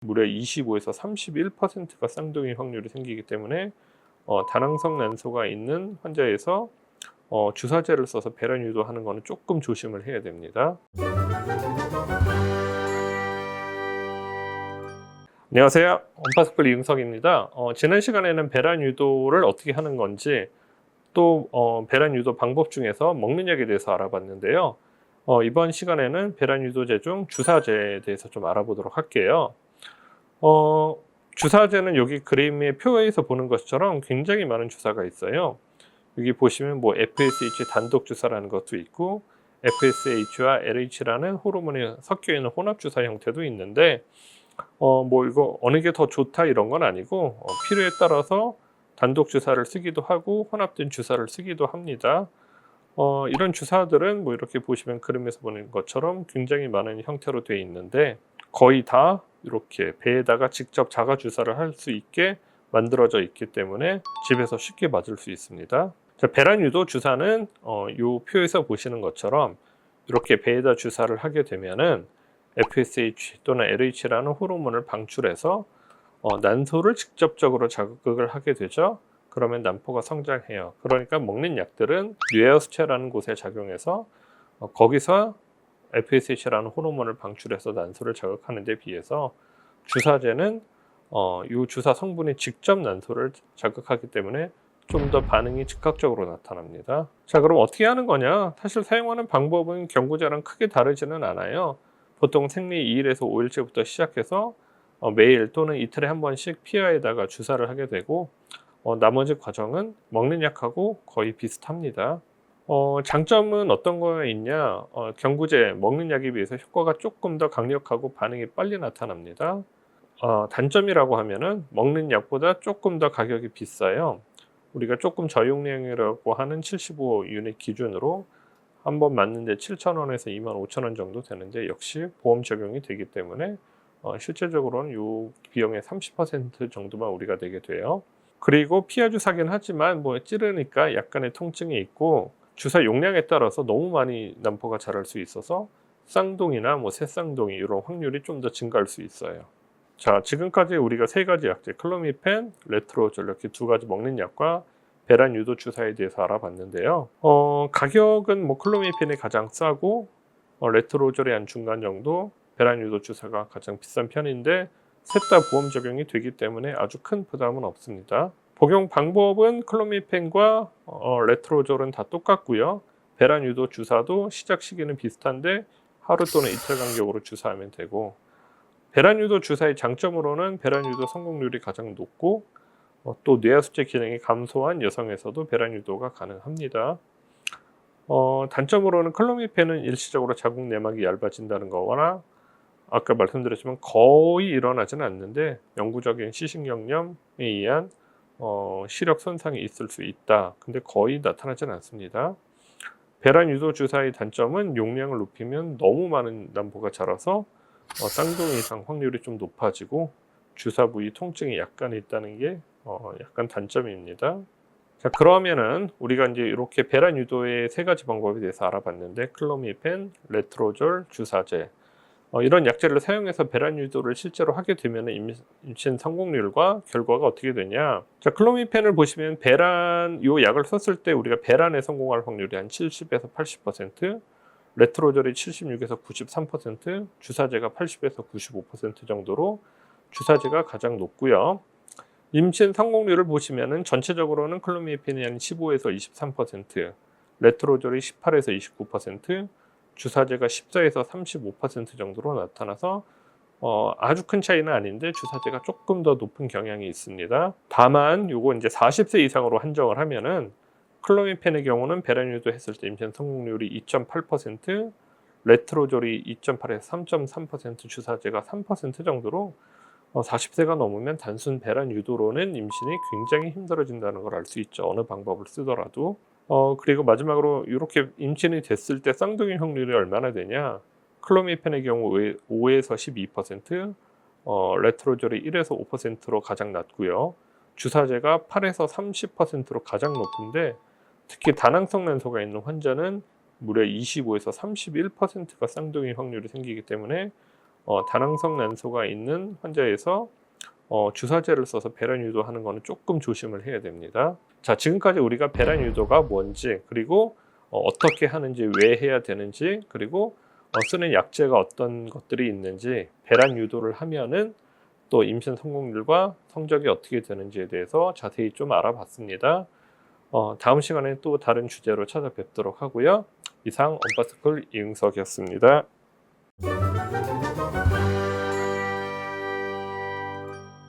무려 25에서 31%가 쌍둥이 확률이 생기기 때문에 다낭성 난소가 있는 환자에서 주사제를 써서 배란 유도하는 거는 조금 조심을 해야 됩니다. 안녕하세요. 원파스쿨 이응석입니다. 지난 시간에는 배란 유도를 어떻게 하는 건지 또 배란 유도 방법 중에서 먹는 약에 대해서 알아봤는데요. 이번 시간에는 배란 유도제 중 주사제에 대해서 좀 알아보도록 할게요. 주사제는 여기 그림의 표에서 보는 것처럼 굉장히 많은 주사가 있어요. 여기 보시면 뭐 FSH 단독 주사라는 것도 있고 FSH와 LH라는 호르몬이 섞여 있는 혼합 주사 형태도 있는데 뭐 이거 어느 게 더 좋다 이런 건 아니고 필요에 따라서 단독 주사를 쓰기도 하고 혼합된 주사를 쓰기도 합니다. 이런 주사들은 뭐 이렇게 보시면 그림에서 보는 것처럼 굉장히 많은 형태로 되어 있는데 거의 다 이렇게 배에다가 직접 자가 주사를 할 수 있게 만들어져 있기 때문에 집에서 쉽게 맞을 수 있습니다. 자, 배란 유도 주사는 이 표에서 보시는 것처럼 이렇게 배에다 주사를 하게 되면은 FSH 또는 LH라는 호르몬을 방출해서 난소를 직접적으로 자극을 하게 되죠. 그러면 난포가 성장해요. 그러니까 먹는 약들은 뇌하수체라는 곳에 작용해서 거기서 FSH라는 호르몬을 방출해서 난소를 자극하는 데 비해서 주사제는 이 주사 성분이 직접 난소를 자극하기 때문에 좀 더 반응이 즉각적으로 나타납니다. 자, 그럼 어떻게 하는 거냐? 사실 사용하는 방법은 경구제랑 크게 다르지는 않아요. 보통 생리 2일에서 5일째부터 시작해서 매일 또는 이틀에 한 번씩 피하에다가 주사를 하게 되고 나머지 과정은 먹는 약하고 거의 비슷합니다. 장점은 어떤 거에 있냐? 경구제 먹는 약에 비해서 효과가 조금 더 강력하고 반응이 빨리 나타납니다. 단점이라고 하면은 먹는 약보다 조금 더 가격이 비싸요. 우리가 조금 저용량이라고 하는 75 유닛 기준으로 한 번 맞는데 7,000원에서 25,000원 정도 되는데 역시 보험 적용이 되기 때문에 실제적으로는 이 비용의 30% 정도만 우리가 내게 돼요. 그리고 피하 주사긴 하지만 뭐 찌르니까 약간의 통증이 있고 주사 용량에 따라서 너무 많이 난포가 자랄 수 있어서 쌍둥이나 뭐 새쌍둥이 이런 확률이 좀 더 증가할 수 있어요. 자, 지금까지 우리가 세 가지 약제 클로미펜, 레트로졸 이렇게 두 가지 먹는 약과 배란 유도 주사에 대해서 알아봤는데요. 가격은 뭐 클로미펜이 가장 싸고 레트로졸이 한 중간 정도, 배란 유도 주사가 가장 비싼 편인데 셋 다 보험 적용이 되기 때문에 아주 큰 부담은 없습니다. 복용 방법은 클로미펜과 레트로졸은 다 똑같고요. 배란 유도 주사도 시작 시기는 비슷한데 하루 또는 이틀 간격으로 주사하면 되고 배란 유도 주사의 장점으로는 배란 유도 성공률이 가장 높고 또 뇌하수체 기능이 감소한 여성에서도 배란 유도가 가능합니다. 단점으로는 클로미펜은 일시적으로 자궁 내막이 얇아진다는 거거나 아까 말씀드렸지만 거의 일어나지는 않는데 영구적인 시신경염에 의한 시력 손상이 있을 수 있다. 근데 거의 나타나지는 않습니다. 배란 유도 주사의 단점은 용량을 높이면 너무 많은 난포가 자라서 쌍둥이 이상 확률이 좀 높아지고 주사 부위 통증이 약간 있다는 게 약간 단점입니다. 자, 그러면은 우리가 이제 이렇게 배란 유도의 세 가지 방법에 대해서 알아봤는데 클로미펜, 레트로졸, 주사제 이런 약제를 사용해서 배란 유도를 실제로 하게 되면 임신 성공률과 결과가 어떻게 되냐? 자, 클로미펜을 보시면 배란 요 약을 썼을 때 우리가 배란에 성공할 확률이 한 70에서 80%, 레트로졸이 76에서 93%, 주사제가 80에서 95% 정도로 주사제가 가장 높고요. 임신 성공률을 보시면은 전체적으로는 클로미펜이 한 15에서 23%, 레트로졸이 18에서 29%, 주사제가 14에서 35% 정도로 나타나서 아주 큰 차이는 아닌데 주사제가 조금 더 높은 경향이 있습니다. 다만 요거 이제 40세 이상으로 한정을 하면은 클로미펜의 경우는 배란 유도했을 때 임신 성공률이 2.8%, 레트로졸이 2.8에서 3.3%, 주사제가 3% 정도로 40세가 넘으면 단순 배란 유도로는 임신이 굉장히 힘들어진다는 걸 알 수 있죠. 어느 방법을 쓰더라도. 그리고 마지막으로 이렇게 임신이 됐을 때 쌍둥이 확률이 얼마나 되냐? 클로미펜의 경우 5에서 12%, 레트로졸이 1에서 5%로 가장 낮고요. 주사제가 8에서 30%로 가장 높은데 특히 다낭성 난소가 있는 환자는 무려 25에서 31%가 쌍둥이 확률이 생기기 때문에 다낭성 난소가 있는 환자에서 주사제를 써서 배란 유도하는 거는 조금 조심을 해야 됩니다. 자, 지금까지 우리가 배란 유도가 뭔지, 그리고 어떻게 하는지, 왜 해야 되는지, 그리고 쓰는 약제가 어떤 것들이 있는지, 배란 유도를 하면은 또 임신 성공률과 성적이 어떻게 되는지에 대해서 자세히 좀 알아봤습니다. 다음 시간에 또 다른 주제로 찾아뵙도록 하고요. 이상 언바스쿨 이응석이었습니다.